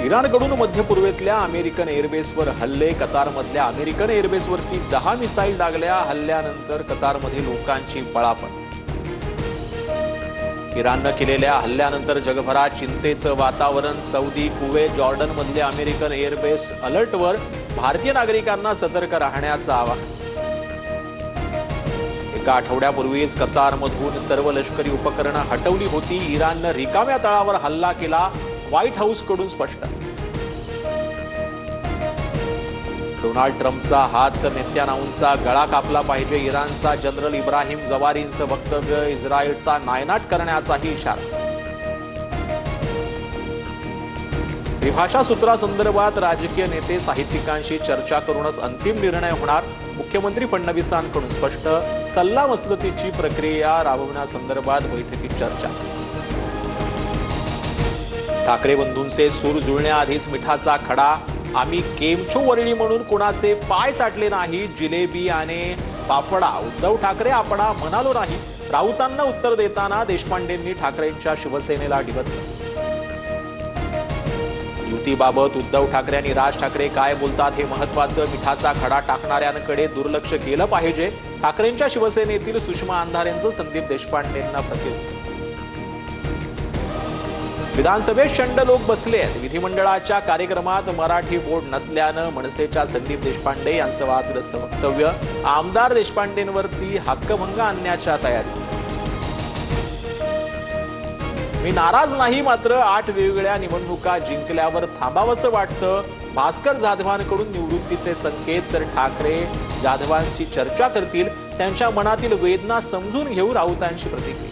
इराणकडून मध्य पूर्वेतल्या अमेरिकन एअरबेसवर हल्ले. कतारमधल्या American एअरबेसवरती 10 missile डागल्या. हल्ल्यानंतर कतारमध्ये लोकांची पळापळ. इराणनं केलेल्या हल्ल्यानंतर जगभरात चिंतेचं वातावरण. सौदी, कुवेत, जॉर्डनमधले अमेरिकन एअरबेस अलर्टवर. भारतीय नागरिकांना सतर्क राहण्याचं आवाहन. एका आठवड्यापूर्वीच कतारमधून सर्व लष्करी उपकरणं हटवली होती. इराणनं रिकाम्या तळावर हल्ला केला. व्हाईट हाऊसकडून स्पष्ट. डोनाल्ड ट्रम्पचा हात नेत्यानाहूंचा गळा कापला पाहिजे. इराणचा जनरल इब्राहिम जवारींचं वक्तव्य. इस्रायलचा नायनाट करण्याचाही इशारा. त्रिभाषा सूत्रासंदर्भात राजकीय नेते साहित्यिकांशी चर्चा करूनच अंतिम निर्णय होणार. मुख्यमंत्री फडणवीसांकडून स्पष्ट. सल्लामसलतीची प्रक्रिया राबवण्यासंदर्भात बैठकीत चर्चा. ठाकरे बंधूंचे सूर जुळण्याआधीच मिठाचा खडा. आम्ही केमचो वर्णी म्हणून कोणाचे पाय चाटले नाही. जिलेबी आणि पापडा उद्धव ठाकरे आपणा म्हणालो नाही. राऊतांना उत्तर देताना देशपांडेंनी ठाकरेंच्या शिवसेनेला डिवचलं. युतीबाबत उद्धव ठाकरे आणि राज ठाकरे काय बोलतात हे महत्त्वाचं. मिठाचा खडा टाकणाऱ्यांकडे दुर्लक्ष केलं पाहिजे. ठाकरेंच्या शिवसेनेतील सुषमा अंधारेंचं संदीप देशपांडेंना प्रत्युत्तर. विधानसभेत शंड लोक बसले आहेत. विधिमंडळाच्या कार्यक्रमात मराठी बोर्ड नसल्यानं मनसेच्या संदीप देशपांडे यांचं वादग्रस्त वक्तव्य. आमदार देशपांडेंवरती हक्कभंग आणण्याच्या तयारी. मी नाराज नाही, मात्र 8 वेगवेगळ्या निवडणुका जिंकल्यावर थांबावंसं वाटतं. भास्कर जाधवांकडून निवृत्तीचे संकेत. तर ठाकरे जाधवांशी चर्चा करतील. त्यांच्या मनातील वेदना समजून घेऊ. राऊतांची प्रतिक्रिया.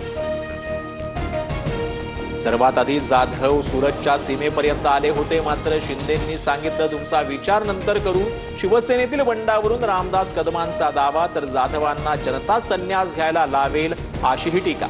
सर्वात आधी जाधव सुरतच्या सीमेपर्यंत आले होते, मात्र शिंदेंनी सांगितलं तुमचा विचार नंतर करू. शिवसेनेतील बंडावरून रामदास कदमांचा दावा. तर जाधवांना जनता संन्यास घ्यायला लावेल अशीही टीका.